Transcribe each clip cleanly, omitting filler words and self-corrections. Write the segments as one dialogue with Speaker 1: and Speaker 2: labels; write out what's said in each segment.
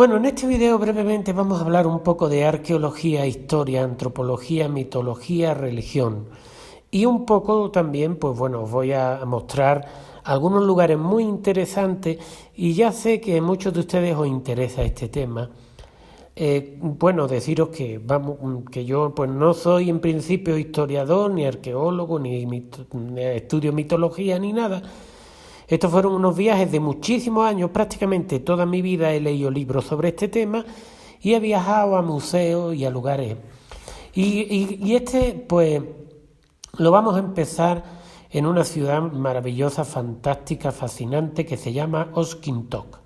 Speaker 1: Bueno, en este video brevemente vamos a hablar un poco de arqueología, historia, antropología, mitología, religión. Y un poco también, pues bueno, os voy a mostrar algunos lugares muy interesantes y ya sé que a muchos de ustedes os interesa este tema. Bueno, deciros que yo pues no soy en principio historiador, ni arqueólogo, ni estudio mitología, ni nada. Estos fueron unos viajes de muchísimos años, prácticamente toda mi vida he leído libros sobre este tema y he viajado a museos y a lugares. Pues, lo vamos a empezar en una ciudad maravillosa, fantástica, fascinante, que se llama Oskintokh.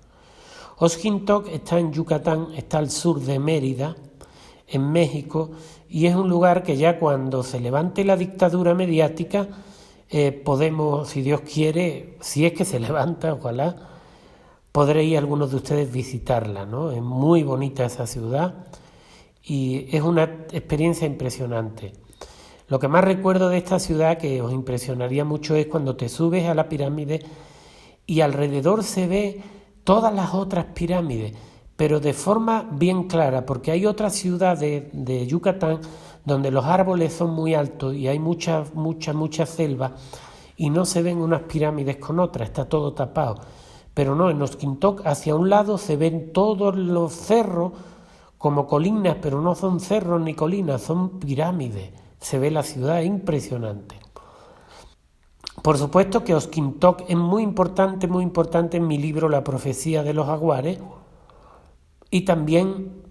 Speaker 1: Oskintokh está en Yucatán, está al sur de Mérida, en México, y es un lugar que ya cuando se levante la dictadura mediática, podemos, si Dios quiere, si es que se levanta, ojalá, podréis algunos de ustedes visitarla, ¿no? Es muy bonita esa ciudad y es una experiencia impresionante. Lo que más recuerdo de esta ciudad, que os impresionaría mucho, es cuando te subes a la pirámide y alrededor se ve todas las otras pirámides, pero de forma bien clara, porque hay otras ciudades de Yucatán donde los árboles son muy altos y hay mucha selva y no se ven unas pirámides con otras, está todo tapado. Pero no, en Oskintokh hacia un lado se ven todos los cerros como colinas, pero no son cerros ni colinas, son pirámides. Se ve la ciudad, es impresionante. Por supuesto que Oskintokh es muy importante en mi libro La profecía de los jaguares, y también,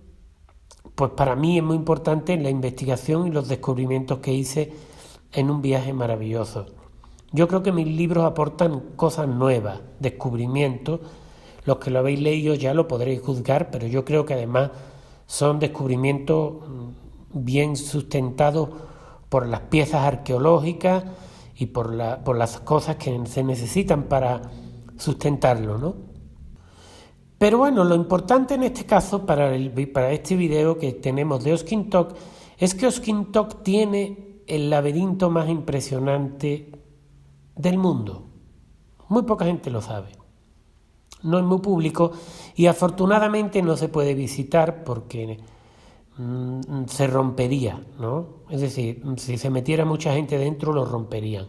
Speaker 1: pues para mí es muy importante en la investigación y los descubrimientos que hice en un viaje maravilloso. Yo creo que mis libros aportan cosas nuevas, descubrimientos. Los que lo habéis leído ya lo podréis juzgar, pero yo creo que además son descubrimientos bien sustentados por las piezas arqueológicas y por las cosas que se necesitan para sustentarlo, ¿no? Pero bueno, lo importante en este caso para este video que tenemos de Oskintokh es que Oskintokh tiene el laberinto más impresionante del mundo. Muy poca gente lo sabe. No es muy público y afortunadamente no se puede visitar porque se rompería, ¿no? Es decir, si se metiera mucha gente dentro lo romperían.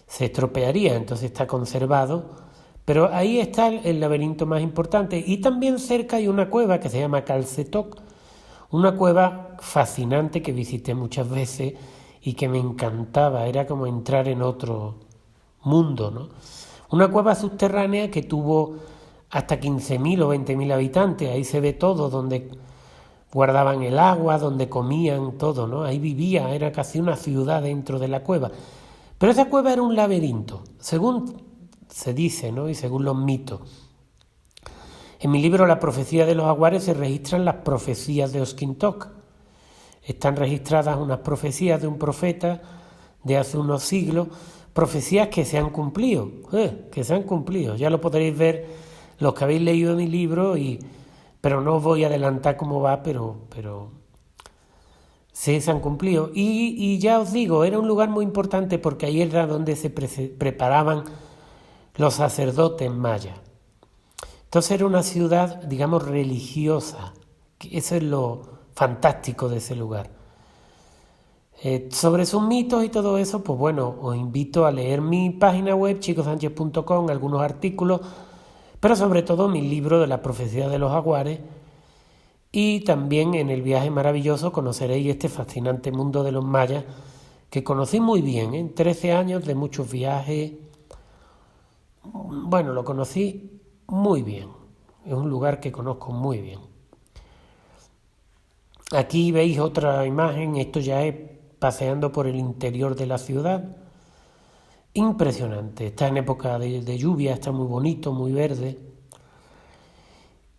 Speaker 1: Se estropearía, entonces está conservado. Pero ahí está el laberinto más importante. Y también cerca hay una cueva que se llama Calcetoc, una cueva fascinante que visité muchas veces y que me encantaba. Era como entrar en otro mundo, ¿no? Una cueva subterránea que tuvo hasta 15.000 o 20.000 habitantes. Ahí se ve todo, donde guardaban el agua, donde comían, todo, ¿no? Ahí vivía, era casi una ciudad dentro de la cueva. Pero esa cueva era un laberinto, según se dice, ¿no? Y según los mitos. En mi libro La profecía de los jaguares se registran las profecías de Oskintokh. Están registradas unas profecías de un profeta de hace unos siglos, profecías que se han cumplido, ya lo podréis ver los que habéis leído mi libro, pero no os voy a adelantar cómo va, pero sí se han cumplido. Y ya os digo, era un lugar muy importante porque ahí era donde se preparaban los sacerdotes mayas. Entonces era una ciudad, digamos, religiosa. Eso es lo fantástico de ese lugar. Sobre sus mitos y todo eso, pues bueno, os invito a leer mi página web, chicosanchez.com, algunos artículos, pero sobre todo mi libro de la profecía de los jaguares. Y también en el viaje maravilloso conoceréis este fascinante mundo de los mayas, que conocí muy bien, en 13 años de muchos viajes. Bueno, lo conocí muy bien. Es un lugar que conozco muy bien. Aquí veis otra imagen, esto ya es paseando por el interior de la ciudad. Impresionante, está en época de lluvia, está muy bonito, muy verde.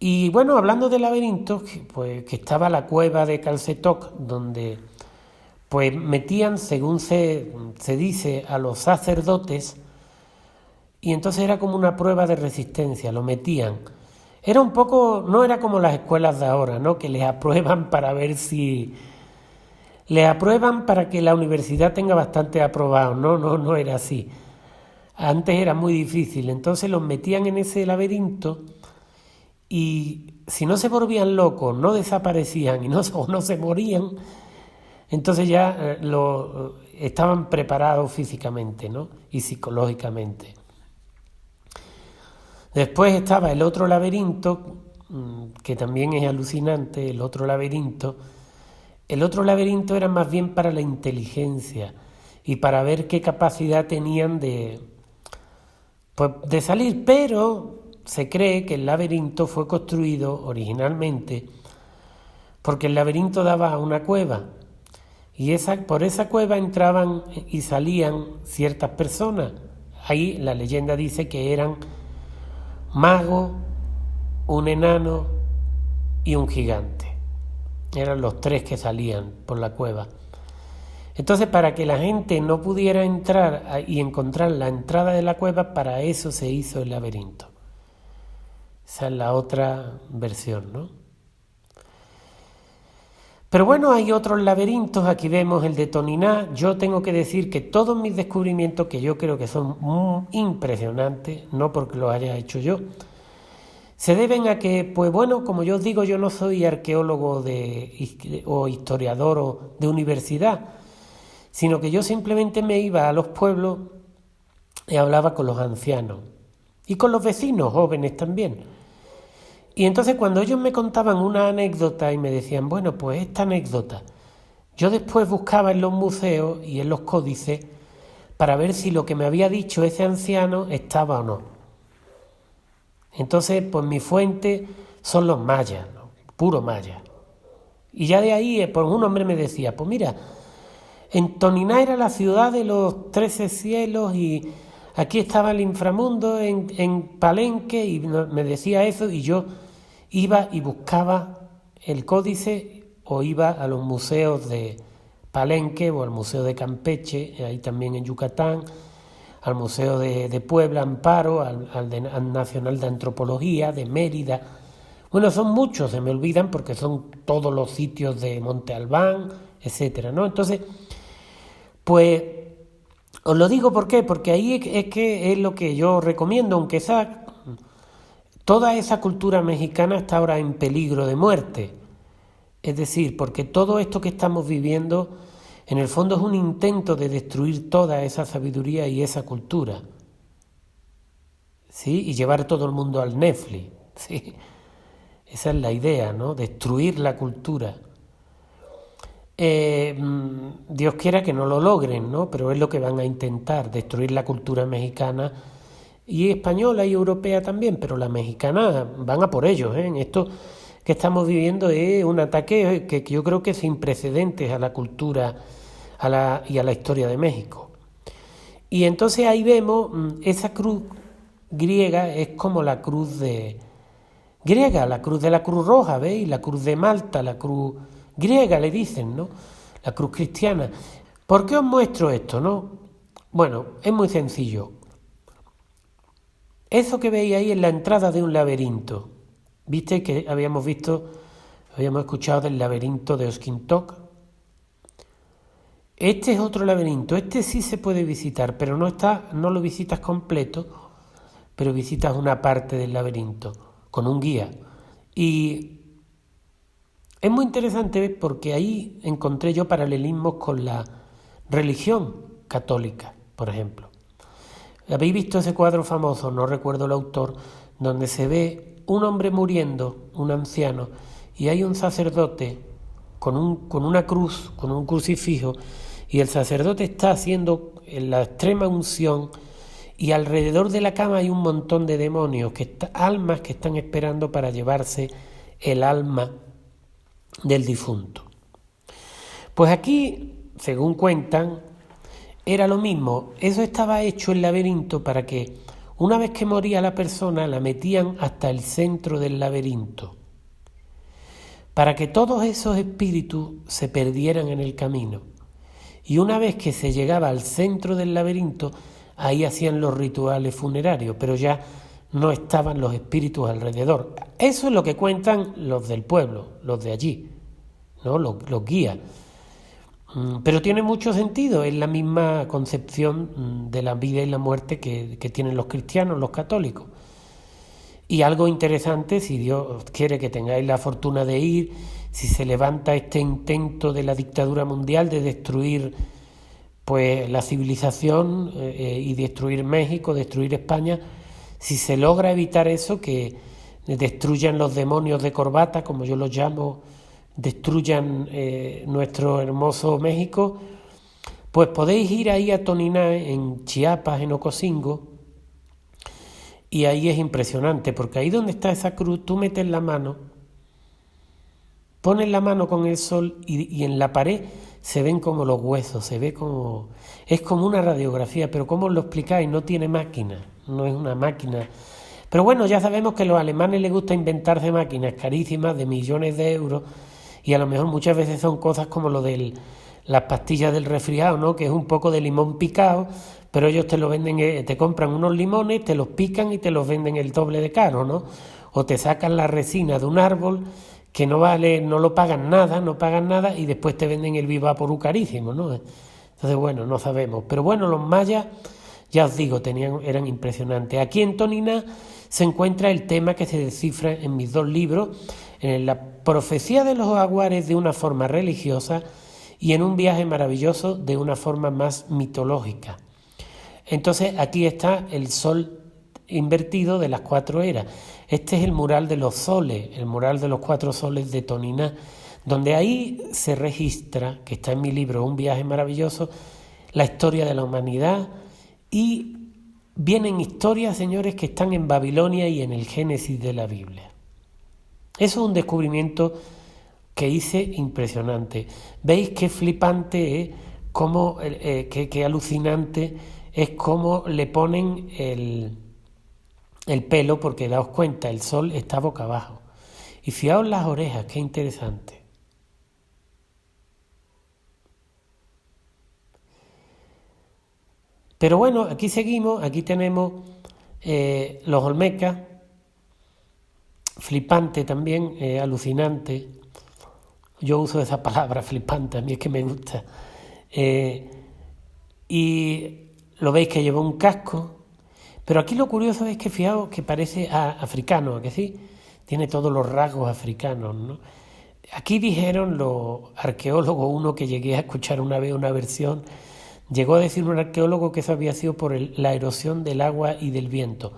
Speaker 1: Y bueno, hablando de laberintos, pues que estaba la cueva de Calcetoc, donde pues metían, según se dice, a los sacerdotes, y entonces era como una prueba de resistencia, lo metían. Era un poco, no era como las escuelas de ahora, ¿no? Que les aprueban para ver si... Les aprueban para que la universidad tenga bastante aprobado. No era así. Antes era muy difícil, entonces los metían en ese laberinto y si no se volvían locos, no desaparecían o no se morían, entonces ya estaban preparados físicamente, ¿no? Y psicológicamente. Después estaba el otro laberinto, que también es alucinante, el otro laberinto. El otro laberinto era más bien para la inteligencia y para ver qué capacidad tenían pues, de salir, pero se cree que el laberinto fue construido originalmente porque el laberinto daba a una cueva y por esa cueva entraban y salían ciertas personas. Ahí la leyenda dice que eran mago, un enano y un gigante. Eran los tres que salían por la cueva. Entonces, para que la gente no pudiera entrar y encontrar la entrada de la cueva, para eso se hizo el laberinto. Esa es la otra versión, ¿no? Pero bueno, hay otros laberintos. Aquí vemos el de Toniná. Yo tengo que decir que todos mis descubrimientos, que yo creo que son muy impresionantes, no porque los haya hecho yo, se deben a que, pues bueno, como yo os digo, yo no soy arqueólogo o historiador o de universidad, sino que yo simplemente me iba a los pueblos y hablaba con los ancianos y con los vecinos jóvenes también. Y entonces cuando ellos me contaban una anécdota y me decían, bueno, pues esta anécdota, yo después buscaba en los museos y en los códices para ver si lo que me había dicho ese anciano estaba o no. Entonces, pues mi fuente son los mayas, ¿no? Puro maya. Y ya de ahí, pues un hombre me decía, pues mira, en Toniná era la ciudad de los 13 cielos y aquí estaba el inframundo en Palenque, y me decía eso, y yo iba y buscaba el códice o iba a los museos de Palenque o al Museo de Campeche, ahí también en Yucatán, al Museo de Puebla, Amparo, al Nacional de Antropología, de Mérida. Bueno, son muchos, se me olvidan porque son todos los sitios de Monte Albán, etcétera, ¿no? Entonces, pues os lo digo ¿por qué? Porque ahí es que es lo que yo recomiendo, aunque toda esa cultura mexicana está ahora en peligro de muerte. Es decir, porque todo esto que estamos viviendo, en el fondo es un intento de destruir toda esa sabiduría y esa cultura, ¿sí? Y llevar todo el mundo al Netflix, ¿sí? Esa es la idea, ¿no? Destruir la cultura. Dios quiera que no lo logren, ¿no? Pero es lo que van a intentar, destruir la cultura mexicana y española y europea también, pero la mexicana van a por ellos, ¿eh? En esto que estamos viviendo es un ataque que yo creo que es sin precedentes a la cultura y a la historia de México. Y entonces ahí vemos esa cruz griega es como la cruz griega, la cruz de la Cruz Roja, ¿veis? La cruz de Malta, la cruz griega le dicen, ¿no? La cruz cristiana. ¿Por qué os muestro esto, no? Bueno, es muy sencillo. Eso que veis ahí es la entrada de un laberinto. ¿Viste que habíamos escuchado del laberinto de Oskimtok? Este es otro laberinto, este sí se puede visitar, pero no lo visitas completo, pero visitas una parte del laberinto con un guía. Y es muy interesante porque ahí encontré yo paralelismos con la religión católica, por ejemplo. ¿Habéis visto ese cuadro famoso, no recuerdo el autor, donde se ve un hombre muriendo, un anciano, y hay un sacerdote con una cruz, con un crucifijo, y el sacerdote está haciendo la extrema unción, y alrededor de la cama hay un montón de demonios, almas que están esperando para llevarse el alma del difunto? Pues aquí, según cuentan, era lo mismo. Eso estaba hecho el laberinto para que una vez que moría la persona la metían hasta el centro del laberinto, para que todos esos espíritus se perdieran en el camino. Y una vez que se llegaba al centro del laberinto, ahí hacían los rituales funerarios, pero ya no estaban los espíritus alrededor. Eso es lo que cuentan los del pueblo, los de allí, ¿no? Los guías. Pero tiene mucho sentido, es la misma concepción de la vida y la muerte que tienen los cristianos, los católicos. Y algo interesante, si Dios quiere que tengáis la fortuna de ir, si se levanta este intento de la dictadura mundial de destruir pues la civilización y destruir México, destruir España, si se logra evitar eso, que destruyan los demonios de corbata, como yo los llamo, destruyan nuestro hermoso México, pues podéis ir ahí a Toniná, en Chiapas, en Ocosingo, y ahí es impresionante, porque ahí donde está esa cruz, tú metes la mano, pones la mano con el sol y en la pared se ven como los huesos, se ve como... Es como una radiografía, pero ¿cómo os lo explicáis? No tiene máquina, no es una máquina. Pero bueno, ya sabemos que a los alemanes les gusta inventarse máquinas carísimas de millones de euros y a lo mejor muchas veces son cosas como lo de las pastillas del resfriado, ¿no? Que es un poco de limón picado, pero ellos te lo venden, te compran unos limones, te los pican y te los venden el doble de caro, ¿no? O te sacan la resina de un árbol que no vale, no lo pagan nada, no pagan nada y después te venden el Vivaporú carísimo, ¿no? Entonces, bueno, no sabemos. Pero bueno, los mayas, ya os digo, eran impresionantes. Aquí en Toniná se encuentra el tema que se descifra en mis dos libros, en la profecía de los jaguares de una forma religiosa y en un viaje maravilloso de una forma más mitológica. Entonces aquí está el sol invertido de las 4 eras. Este es el mural de los soles, el mural de los 4 soles de Toniná, donde ahí se registra, que está en mi libro Un viaje maravilloso, la historia de la humanidad y vienen historias, señores, que están en Babilonia y en el Génesis de la Biblia. Eso es un descubrimiento que hice impresionante. ¿Veis qué flipante es? Qué alucinante es cómo le ponen el pelo, porque daos cuenta, el sol está boca abajo. Y fijaos las orejas, qué interesante. Pero bueno, aquí seguimos, aquí tenemos los olmecas, flipante también, alucinante. Yo uso esa palabra, flipante, a mí es que me gusta. Y lo veis que lleva un casco, pero aquí lo curioso es que fijaos que parece africano, ¿a que sí? Tiene todos los rasgos africanos, ¿no? Aquí dijeron los arqueólogos, uno que llegué a escuchar una vez una versión, llegó a decir un arqueólogo que eso había sido por la erosión del agua y del viento,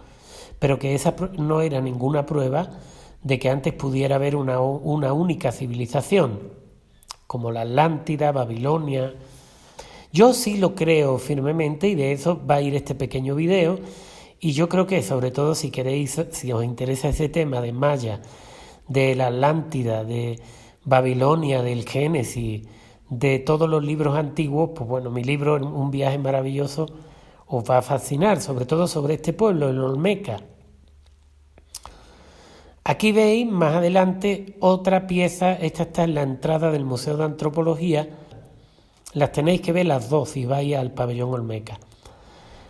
Speaker 1: pero que esa no era ninguna prueba de que antes pudiera haber una única civilización, como la Atlántida, Babilonia. Yo sí lo creo firmemente y de eso va a ir este pequeño video. Y yo creo que sobre todo si queréis, si os interesa ese tema de Maya, de la Atlántida, de Babilonia, del Génesis, de todos los libros antiguos, pues bueno, mi libro Un viaje maravilloso os va a fascinar, sobre todo sobre este pueblo, el Olmeca. Aquí veis más adelante otra pieza, esta está en la entrada del Museo de Antropología, las tenéis que ver las dos si vais al pabellón Olmeca.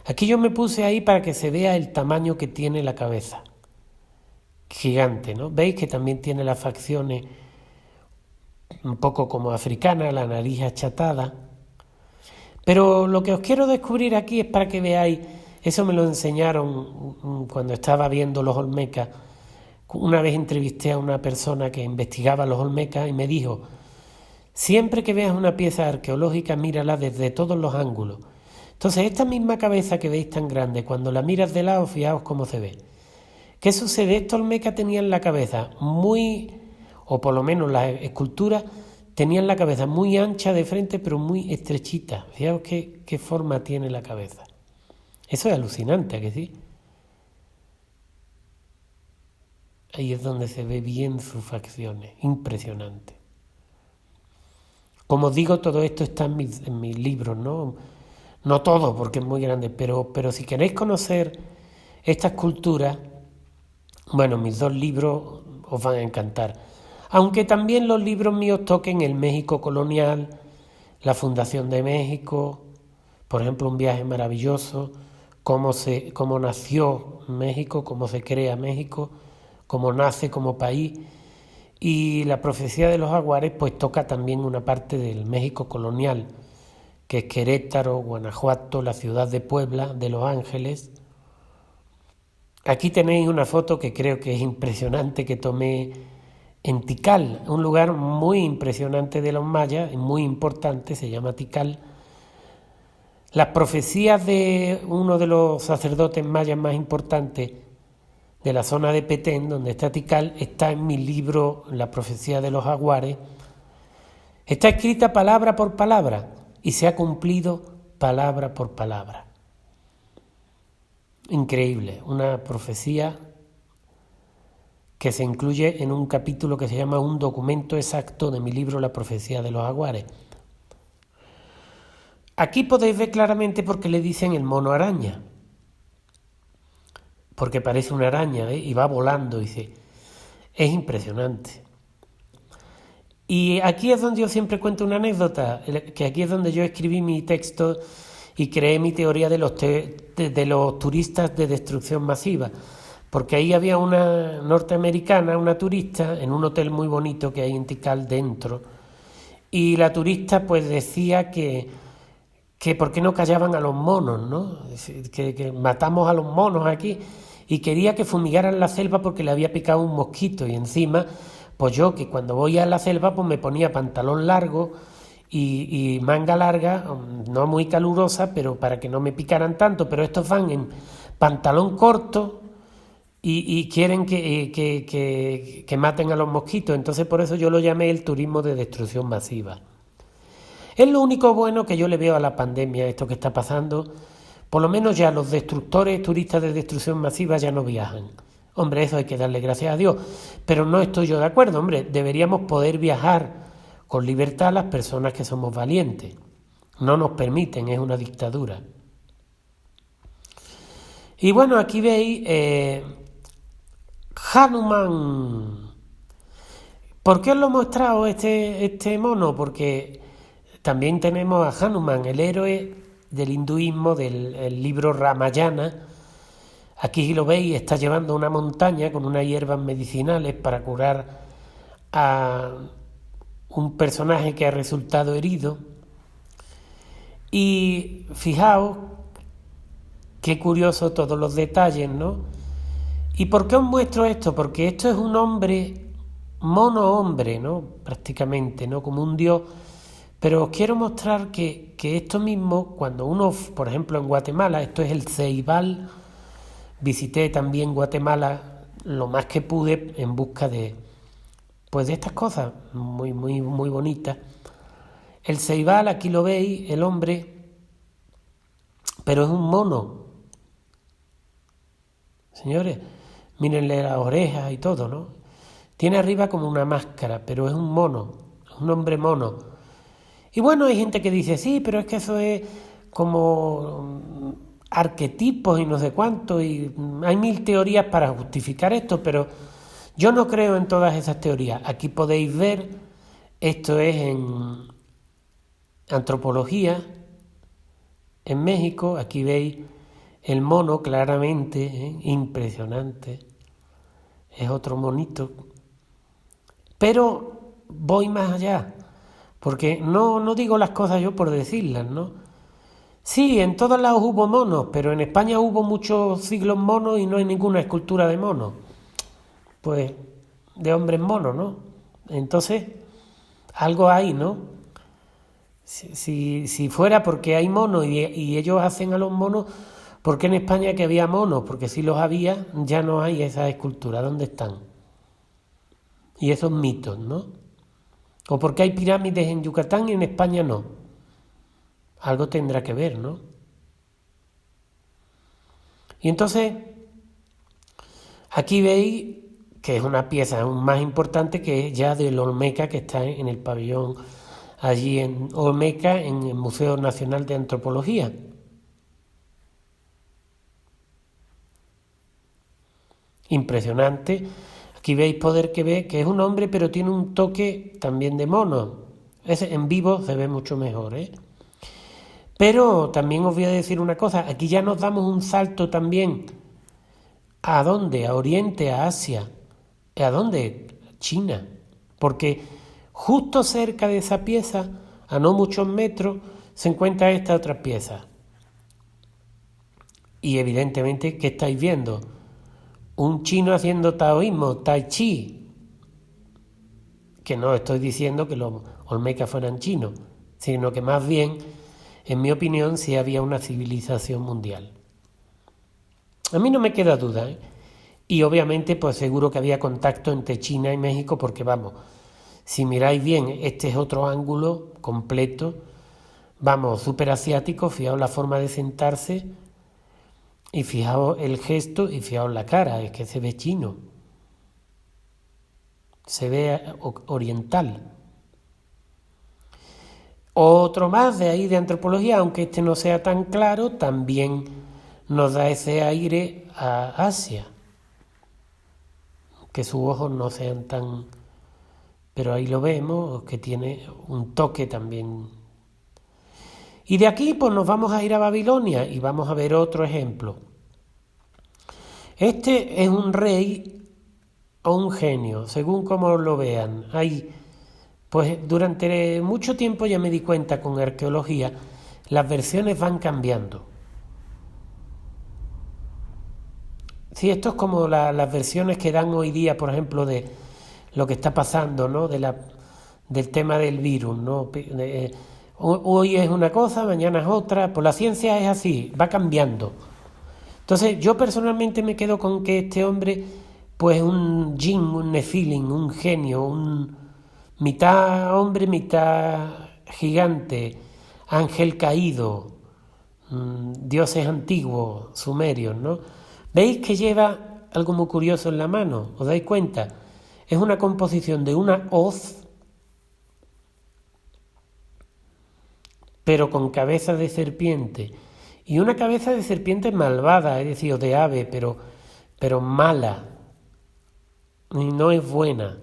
Speaker 1: Aquí yo me puse ahí para que se vea el tamaño que tiene la cabeza. Gigante, ¿no? Veis que también tiene las facciones un poco como africana, la nariz achatada. Pero lo que os quiero descubrir aquí es para que veáis, eso me lo enseñaron cuando estaba viendo los olmecas. Una vez entrevisté a una persona que investigaba los olmecas y me dijo, siempre que veas una pieza arqueológica, mírala desde todos los ángulos. Entonces, esta misma cabeza que veis tan grande, cuando la miras de lado, fijaos cómo se ve. ¿Qué sucede? Estos olmecas tenían la cabeza muy, o por lo menos las esculturas, tenían la cabeza muy ancha de frente, pero muy estrechita. Fijaos qué forma tiene la cabeza. Eso es alucinante, ¿a que sí? Ahí es donde se ve bien sus facciones. Impresionante. Como os digo, todo esto está en mis libros, ¿no? No todo, porque es muy grande, pero si queréis conocer estas culturas, bueno, mis dos libros os van a encantar. Aunque también los libros míos toquen el México colonial, la fundación de México, por ejemplo, Un viaje maravilloso, cómo nació México, cómo se crea México, cómo nace como país. Y la profecía de los jaguares pues toca también una parte del México colonial, que es Querétaro, Guanajuato, la ciudad de Puebla, de Los Ángeles. Aquí tenéis una foto que creo que es impresionante que tomé en Tikal, un lugar muy impresionante de los mayas, muy importante, se llama Tikal. Las profecías de uno de los sacerdotes mayas más importantes de la zona de Petén, donde está Tikal, está en mi libro La profecía de los jaguares. Está escrita palabra por palabra y se ha cumplido palabra por palabra. Increíble, una profecía que se incluye en un capítulo que se llama Un documento exacto de mi libro La profecía de los jaguares. Aquí podéis ver claramente por qué le dicen el mono araña, porque parece una araña, y va volando, dice, es impresionante. Y aquí es donde yo siempre cuento una anécdota, que aquí es donde yo escribí mi texto y creé mi teoría de los turistas de destrucción masiva, porque ahí había una norteamericana, una turista, en un hotel muy bonito que hay en Tikal dentro, y la turista pues decía que por qué no callaban a los monos, ¿no? Que matamos a los monos aquí, y quería que fumigaran la selva porque le había picado un mosquito, y encima, pues yo que cuando voy a la selva pues me ponía pantalón largo y manga larga, no muy calurosa, pero para que no me picaran tanto, pero estos van en pantalón corto y quieren que maten a los mosquitos, entonces por eso yo lo llamé el turismo de destrucción masiva. Es lo único bueno que yo le veo a la pandemia, esto que está pasando. Por lo menos ya los destructores turistas de destrucción masiva ya no viajan. Hombre, eso hay que darle gracias a Dios. Pero no estoy yo de acuerdo, hombre. Deberíamos poder viajar con libertad las personas que somos valientes. No nos permiten, es una dictadura. Y bueno, aquí veis Hanuman. ¿Por qué os lo he mostrado este mono? Porque también tenemos a Hanuman, el héroe del hinduismo, del libro Ramayana. Aquí lo veis, está llevando una montaña con unas hierbas medicinales para curar a un personaje que ha resultado herido. Y fijaos qué curioso todos los detalles, ¿no? ¿Y por qué os muestro esto? Porque esto es un hombre, mono hombre, ¿no? Prácticamente, ¿no? Como un dios. Pero os quiero mostrar que esto mismo, cuando uno, por ejemplo en Guatemala, esto es el Ceibal, visité también Guatemala lo más que pude en busca de estas cosas muy, muy, muy bonitas. El Ceibal, aquí lo veis, el hombre, pero es un mono. Señores, mírenle las orejas y todo, ¿no? Tiene arriba como una máscara, pero es un mono, es un hombre mono. Y bueno, hay gente que dice, sí, pero es que eso es como arquetipos y no sé cuánto, y hay mil teorías para justificar esto, pero yo no creo en todas esas teorías. Aquí podéis ver, esto es en antropología, en México, aquí veis el mono claramente, impresionante, es otro monito, pero voy más allá. Porque no digo las cosas yo por decirlas, ¿no? Sí, en todos lados hubo monos, pero en España hubo muchos siglos monos y no hay ninguna escultura de monos. Pues de hombres monos, ¿no? Entonces, algo hay, ¿no? Si fuera porque hay monos y ellos hacen a los monos, ¿por qué en España que había monos? Porque si los había, ya no hay esas esculturas. ¿Dónde están? Y esos mitos, ¿no? ¿O porque hay pirámides en Yucatán y en España no? Algo tendrá que ver, ¿no? Y entonces, aquí veis que es una pieza aún más importante que es ya del Olmeca, que está en el pabellón allí en Olmeca, en el Museo Nacional de Antropología. Impresionante. Aquí veis poder que ve que es un hombre, pero tiene un toque también de mono. En vivo se ve mucho mejor, ¿eh? Pero también os voy a decir una cosa, aquí ya nos damos un salto también. ¿A dónde? A Oriente, a Asia. ¿A dónde? China. Porque justo cerca de esa pieza, a no muchos metros, se encuentra esta otra pieza. Y evidentemente, ¿qué estáis viendo? un chino haciendo taoísmo, tai chi, que no estoy diciendo que los olmecas fueran chinos, sino que más bien, en mi opinión, sí había una civilización mundial. A mí no me queda duda, ¿eh? Y obviamente, pues seguro que había contacto entre China y México, porque vamos, si miráis bien, este es otro ángulo completo, vamos, súper asiático, fijaos la forma de sentarse, y fijaos el gesto, y fijaos la cara, es que se ve chino, se ve oriental. Otro más de ahí de antropología, aunque este no sea tan claro, también nos da ese aire a Asia, que sus ojos no sean tan... pero ahí lo vemos, que tiene un toque también. Y de aquí pues nos vamos a ir a Babilonia y vamos a ver otro ejemplo. Este es un rey o un genio, según como lo vean. Pues durante mucho tiempo ya me di cuenta con arqueología, las versiones van cambiando. Sí, esto es como las versiones que dan hoy día, por ejemplo, de lo que está pasando, ¿no? Del tema del virus, ¿no? Hoy es una cosa, mañana es otra. Pues la ciencia es así, va cambiando. Entonces, yo personalmente me quedo con que este hombre, pues un jin, un nefilim, un genio, un mitad hombre, mitad gigante, ángel caído, dioses antiguos, sumerios, ¿no? ¿Veis que lleva algo muy curioso en la mano? ¿Os dais cuenta? Es una composición de una hoz, pero con cabeza de serpiente. Y una cabeza de serpiente malvada, es decir, o de ave, pero mala. Y no es buena.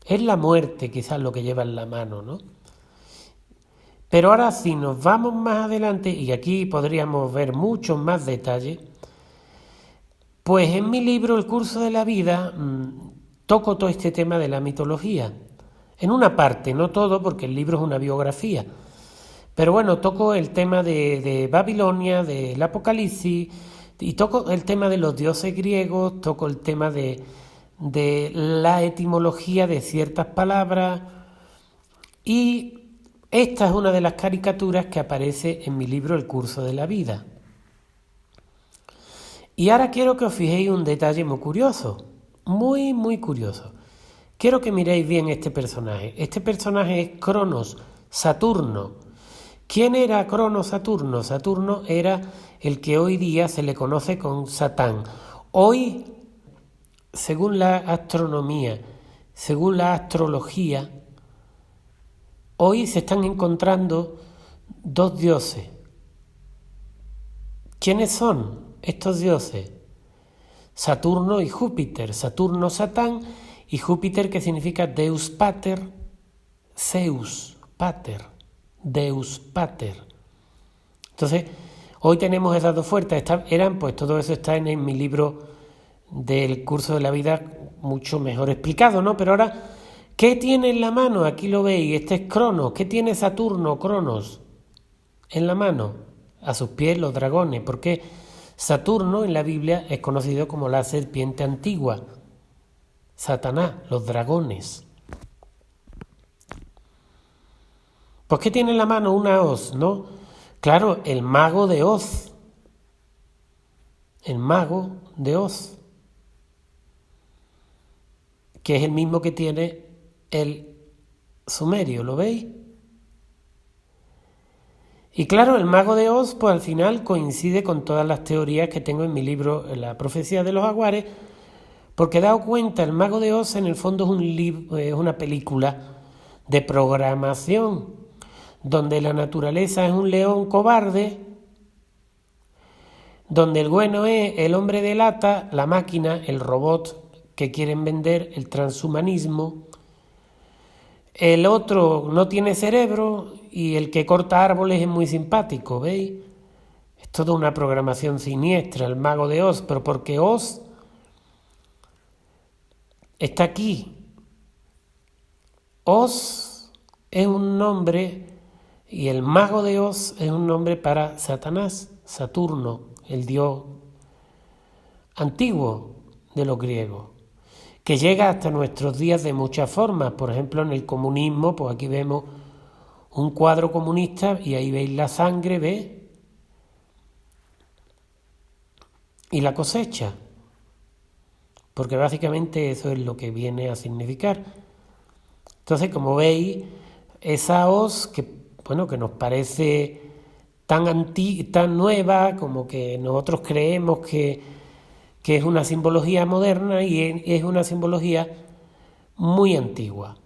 Speaker 1: Es la muerte quizás lo que lleva en la mano, ¿no? Pero ahora si nos vamos más adelante, y aquí podríamos ver muchos más detalles, pues en mi libro El curso de la vida toco todo este tema de la mitología. En una parte, no todo, porque el libro es una biografía. Pero bueno, toco el tema de Babilonia, del Apocalipsis, y toco el tema de los dioses griegos, toco el tema de la etimología de ciertas palabras, y esta es una de las caricaturas que aparece en mi libro El curso de la vida. Y ahora quiero que os fijéis un detalle muy curioso, muy, muy curioso. Quiero que miréis bien este personaje. Este personaje es Cronos, Saturno. ¿Quién era Cronos Saturno? Saturno era el que hoy día se le conoce con Satán. Hoy, según la astronomía, según la astrología, hoy se están encontrando dos dioses. ¿Quiénes son estos dioses? Saturno y Júpiter. Saturno, Satán, y Júpiter, que significa Deus Pater, Zeus Pater, Deus Pater. Entonces, hoy tenemos esas dos fuerzas. Pues todo eso está en mi libro del curso de la vida, mucho mejor explicado, ¿no? Pero ahora, ¿qué tiene en la mano? Aquí lo veis, este es Cronos. ¿Qué tiene Saturno, Cronos, en la mano? A sus pies los dragones. ¿Por qué? Saturno en la Biblia es conocido como la serpiente antigua. Satanás, los dragones. ¿Por qué tiene en la mano una hoz, no? Claro, el mago de Oz. El mago de Oz. Que es el mismo que tiene el sumerio, ¿lo veis? Y claro, el mago de Oz, pues al final coincide con todas las teorías que tengo en mi libro La profecía de los jaguares, porque he dado cuenta, el mago de Oz en el fondo es una película de programación, donde la naturaleza es un león cobarde, donde el bueno es el hombre de lata, la máquina, el robot que quieren vender, el transhumanismo. El otro no tiene cerebro y el que corta árboles es muy simpático, ¿veis? Es toda una programación siniestra, el mago de Oz, pero porque Oz está aquí. Oz es un nombre y el mago de Oz es un nombre para Satanás, Saturno, el dios antiguo de los griegos, que llega hasta nuestros días de muchas formas. Por ejemplo, en el comunismo, pues aquí vemos un cuadro comunista y ahí veis la sangre, ¿ves? Y la cosecha, porque básicamente eso es lo que viene a significar. Entonces, como veis, esa hoz que, bueno, que nos parece tan nueva, como que nosotros creemos que es una simbología moderna, y es una simbología muy antigua.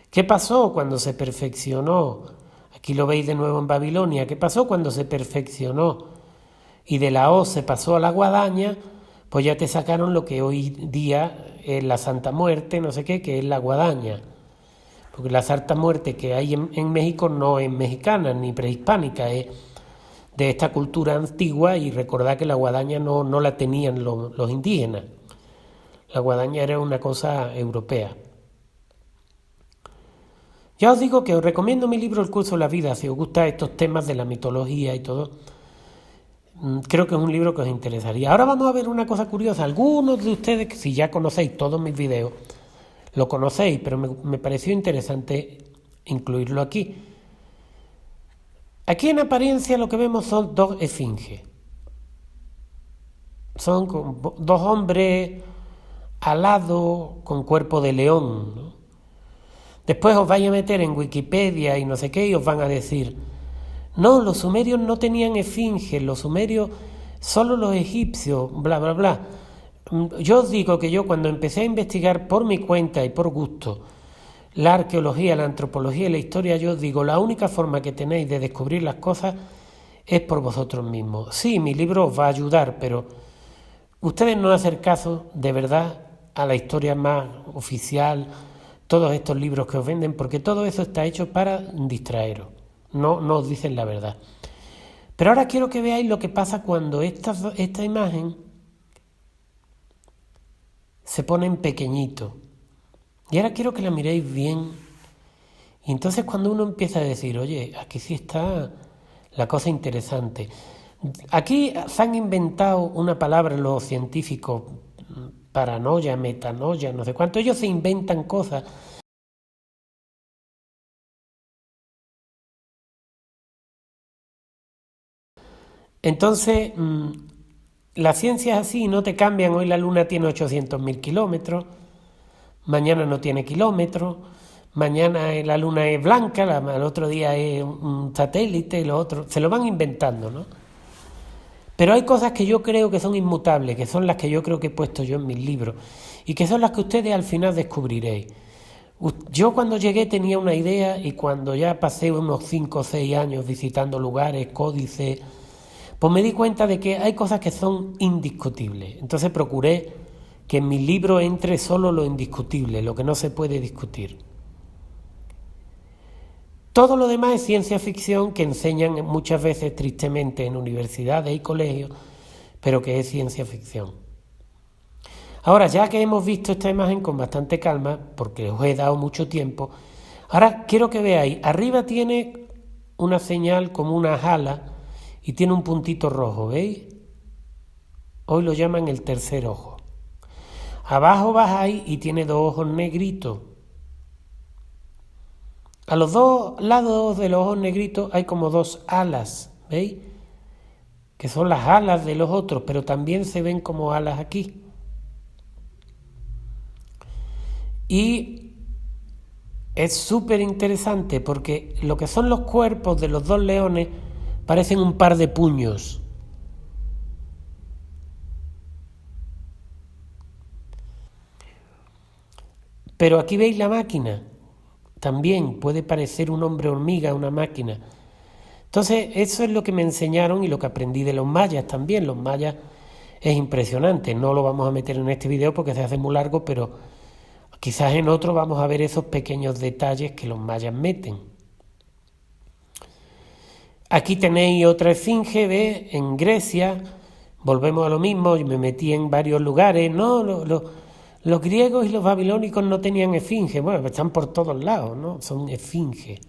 Speaker 1: ¿Qué pasó cuando se perfeccionó? Aquí lo veis de nuevo en Babilonia. ¿Qué pasó cuando se perfeccionó y de la hoz se pasó a la guadaña? Pues ya te sacaron lo que hoy día es la Santa Muerte, no sé qué, que es la guadaña. Porque la Santa Muerte que hay en México no es mexicana ni prehispánica, es de esta cultura antigua, y recordad que la guadaña no la tenían los indígenas. La guadaña era una cosa europea. Ya os digo que os recomiendo mi libro El curso de la vida, si os gustan estos temas de la mitología y todo. Creo que es un libro que os interesaría. Ahora vamos a ver una cosa curiosa. Algunos de ustedes, que si ya conocéis todos mis videos, lo conocéis, pero me pareció interesante incluirlo aquí. Aquí en apariencia lo que vemos son dos esfinges. Son dos hombres alados con cuerpo de león, ¿no? Después os vais a meter en Wikipedia y no sé qué y os van a decir: no, los sumerios no tenían esfinges, los sumerios solo los egipcios, bla, bla, bla. Yo os digo que yo, cuando empecé a investigar por mi cuenta y por gusto la arqueología, la antropología y la historia, yo os digo, la única forma que tenéis de descubrir las cosas es por vosotros mismos. Sí, mi libro os va a ayudar, pero ustedes no hacen caso de verdad a la historia más oficial, todos estos libros que os venden, porque todo eso está hecho para distraeros, no os dicen la verdad. Pero ahora quiero que veáis lo que pasa cuando esta imagen se pone en pequeñito. Y ahora quiero que la miréis bien. Y entonces cuando uno empieza a decir, oye, aquí sí está la cosa interesante. Aquí se han inventado una palabra los científicos, paranoia, metanoia, no sé cuánto. Ellos se inventan cosas. Entonces, la ciencia es así, no te cambian. Hoy la Luna tiene 800.000 kilómetros, mañana no tiene kilómetros, mañana la Luna es blanca, al otro día es un satélite, lo otro. Se lo van inventando, ¿no? Pero hay cosas que yo creo que son inmutables, que son las que yo creo que he puesto yo en mis libros, y que son las que ustedes al final descubriréis. Yo cuando llegué tenía una idea, y cuando ya pasé unos 5 o 6 años visitando lugares, códices, pues me di cuenta de que hay cosas que son indiscutibles. Entonces procuré que en mi libro entre solo lo indiscutible, lo que no se puede discutir. Todo lo demás es ciencia ficción que enseñan muchas veces tristemente en universidades y colegios, pero que es ciencia ficción. Ahora, ya que hemos visto esta imagen con bastante calma, porque os he dado mucho tiempo, ahora quiero que veáis, arriba tiene una señal como una ala y tiene un puntito rojo, ¿veis? Hoy lo llaman el tercer ojo. Abajo bajáis y tiene dos ojos negritos. A los dos lados de los ojos negritos hay como dos alas, ¿veis? Que son las alas de los otros, pero también se ven como alas aquí. Y es súper interesante porque lo que son los cuerpos de los dos leones parecen un par de puños. Pero aquí veis la máquina. También puede parecer un hombre hormiga, una máquina. Entonces, eso es lo que me enseñaron y lo que aprendí de los mayas también. Los mayas es impresionante. No lo vamos a meter en este video porque se hace muy largo, pero quizás en otro vamos a ver esos pequeños detalles que los mayas meten. Aquí tenéis otra esfinge, ¿ves? En Grecia, volvemos a lo mismo, yo me metí en varios lugares. No, los griegos y los babilónicos no tenían esfinge, bueno, están por todos lados, ¿no? Son esfinges.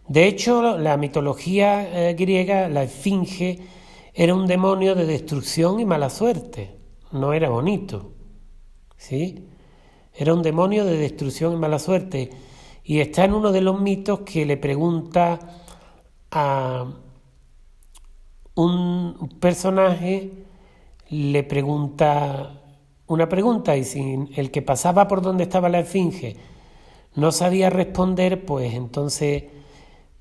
Speaker 1: De hecho, la mitología griega, la esfinge, era un demonio de destrucción y mala suerte, no era bonito, ¿sí? Era un demonio de destrucción y mala suerte. Y está en uno de los mitos que le pregunta a un personaje, le pregunta una pregunta, y si el que pasaba por donde estaba la esfinge no sabía responder, pues entonces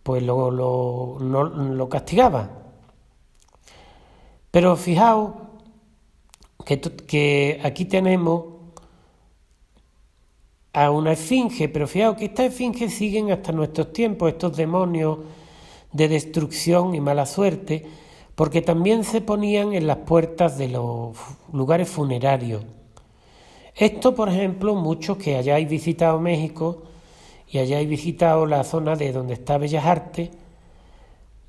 Speaker 1: pues lo castigaba. Pero fijaos que aquí tenemos a una esfinge, pero fijaos que estas esfinges siguen hasta nuestros tiempos, estos demonios de destrucción y mala suerte, porque también se ponían en las puertas de los lugares funerarios. Esto, por ejemplo, muchos que hayáis visitado México y hayáis visitado la zona de donde está Bellas Artes,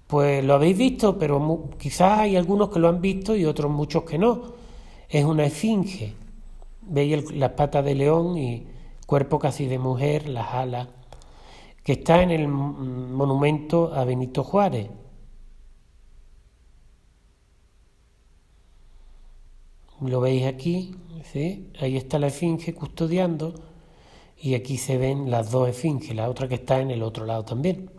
Speaker 1: pues lo habéis visto, pero quizás hay algunos que lo han visto y otros muchos que no. Es una esfinge. Veis las patas de león y cuerpo casi de mujer, las alas, que está en el monumento a Benito Juárez. Lo veis aquí, ¿sí? Ahí está la esfinge custodiando y aquí se ven las dos esfinges, la otra que está en el otro lado también.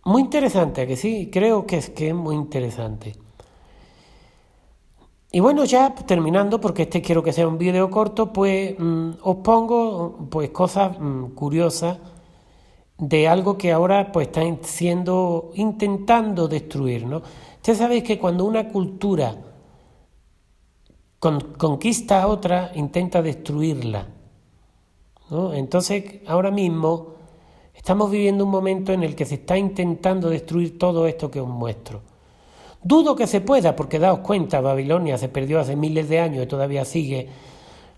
Speaker 1: Muy interesante, que sí, creo que es muy interesante. Y bueno, ya terminando, porque quiero que sea un vídeo corto, pues os pongo pues cosas curiosas de algo que ahora pues están intentando destruir, ¿no? Ustedes sabéis que cuando una cultura conquista a otra, intenta destruirla, ¿no? Entonces, ahora mismo estamos viviendo un momento en el que se está intentando destruir todo esto que os muestro. Dudo que se pueda, porque daos cuenta, Babilonia se perdió hace miles de años y todavía sigue.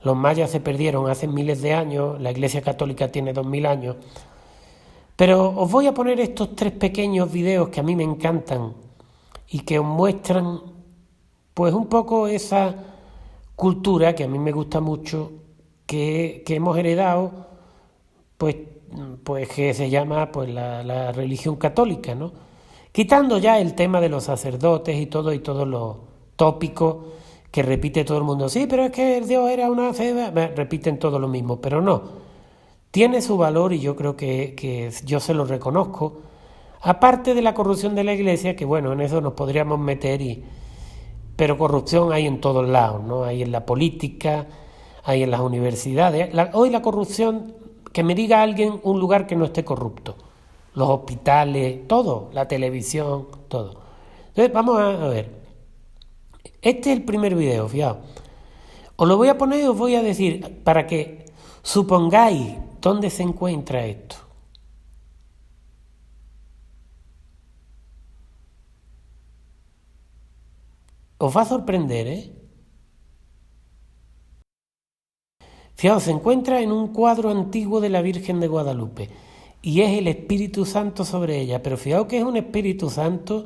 Speaker 1: Los mayas se perdieron hace miles de años, la Iglesia Católica tiene 2000 años. Pero os voy a poner estos 3 pequeños videos que a mí me encantan y que os muestran pues un poco esa cultura que a mí me gusta mucho, que hemos heredado, pues que se llama pues la religión católica, ¿no? Quitando ya el tema de los sacerdotes y todos los tópicos que repite todo el mundo. Sí, pero es que el Dios era una fe, repiten todo lo mismo, pero no. Tiene su valor y yo creo que yo se lo reconozco. Aparte de la corrupción de la Iglesia, que bueno, en eso nos podríamos meter, pero corrupción hay en todos lados, ¿no? Hay en la política, hay en las universidades. Hoy la corrupción, que me diga alguien un lugar que no esté corrupto. Los hospitales, todo, la televisión, todo. Entonces vamos a ver. Este es el primer video, fijaos. Os lo voy a poner y os voy a decir para que supongáis dónde se encuentra esto. Os va a sorprender, ¿eh? Fijaos, se encuentra en un cuadro antiguo de la Virgen de Guadalupe y es el Espíritu Santo sobre ella, pero fijaos que es un Espíritu Santo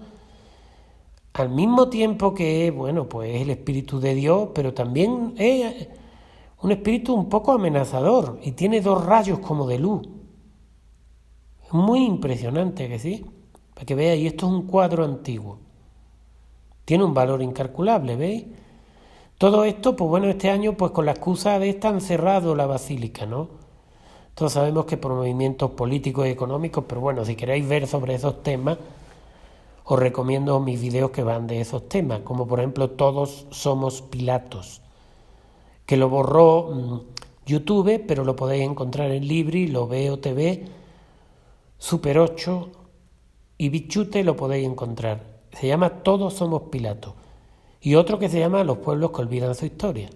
Speaker 1: al mismo tiempo que, bueno, pues es el Espíritu de Dios, pero también es un espíritu un poco amenazador y tiene 2 rayos como de luz. Es muy impresionante, que sí, para que veáis, esto es un cuadro antiguo. Tiene un valor incalculable, ¿veis? Todo esto, pues bueno, este año, pues con la excusa de esta han cerrado la basílica, ¿no? Todos sabemos que por movimientos políticos y económicos, pero bueno, si queréis ver sobre esos temas, os recomiendo mis videos que van de esos temas, como por ejemplo Todos somos Pilatos, que lo borró YouTube, pero lo podéis encontrar en Libri, Lo Veo TV, Super 8 y Bichute lo podéis encontrar. Se llama Todos somos Pilatos. Y otro que se llama Los pueblos que olvidan su historia.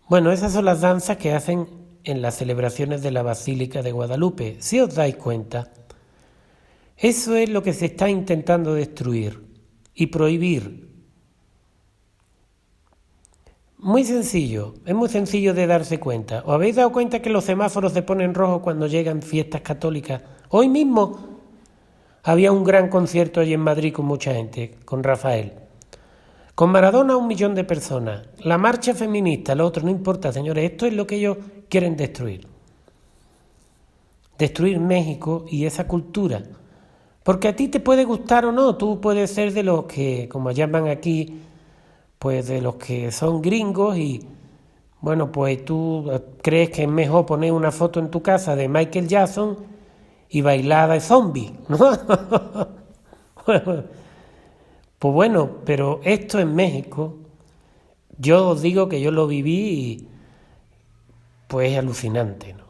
Speaker 1: Bueno, esas son las danzas que hacen en las celebraciones de la Basílica de Guadalupe. Si os dais cuenta, eso es lo que se está intentando destruir y prohibir. Muy sencillo, es muy sencillo de darse cuenta. ¿Os habéis dado cuenta que los semáforos se ponen rojos cuando llegan fiestas católicas? Hoy mismo había un gran concierto allí en Madrid con mucha gente, con Rafael. Con Maradona 1 millón de personas. La marcha feminista, lo otro, no importa, señores. Esto es lo que ellos quieren destruir. Destruir México y esa cultura. Porque a ti te puede gustar o no, tú puedes ser de los que, como llaman aquí, pues de los que son gringos y, bueno, pues tú crees que es mejor poner una foto en tu casa de Michael Jackson y bailar de zombie, ¿no? Pues bueno, pero esto en México, yo os digo que yo lo viví y pues es alucinante, ¿no?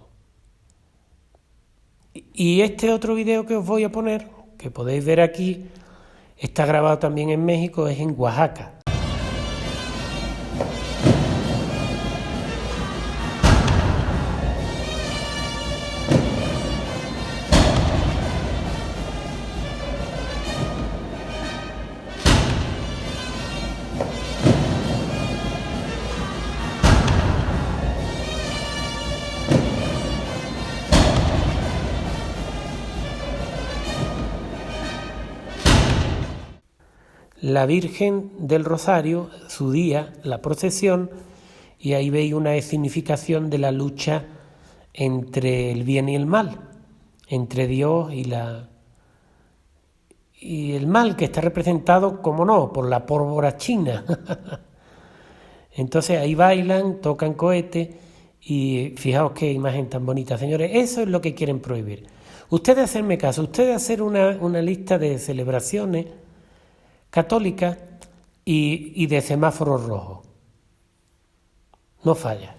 Speaker 1: Y este otro video que os voy a poner, que podéis ver aquí, está grabado también en México, es en Oaxaca. La Virgen del Rosario, su día, la procesión, y ahí veis una escenificación de la lucha entre el bien y el mal, entre Dios y el mal, que está representado, como no, por la pólvora china. Entonces ahí bailan, tocan cohetes y fijaos qué imagen tan bonita, señores. Eso es lo que quieren prohibir. Ustedes hacerme caso, ustedes hacer una lista de celebraciones católicas y de semáforos rojos. No falla.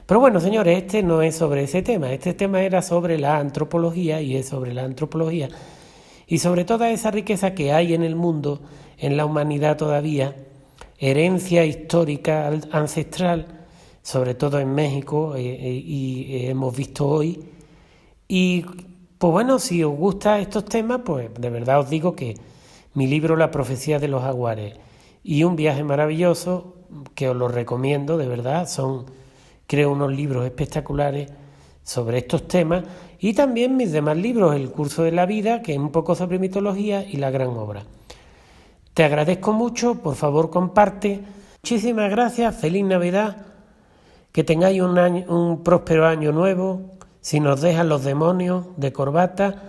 Speaker 1: Pero bueno, señores, este no es sobre ese tema. Este tema era sobre la antropología y es sobre la antropología y sobre toda esa riqueza que hay en el mundo, en la humanidad todavía, herencia histórica ancestral, sobre todo en México, y hemos visto hoy. Y pues bueno, si os gustan estos temas, pues de verdad os digo que mi libro La profecía de los jaguares y Un viaje maravilloso, que os lo recomiendo, de verdad, creo unos libros espectaculares sobre estos temas, y también mis demás libros, El curso de la vida, que es un poco sobre mitología, y La gran obra. Te agradezco mucho, por favor comparte. Muchísimas gracias, feliz Navidad, que tengáis un próspero año nuevo, si nos dejan los demonios de corbata,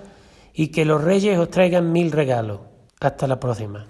Speaker 1: y que los reyes os traigan 1000 regalos. Hasta la próxima.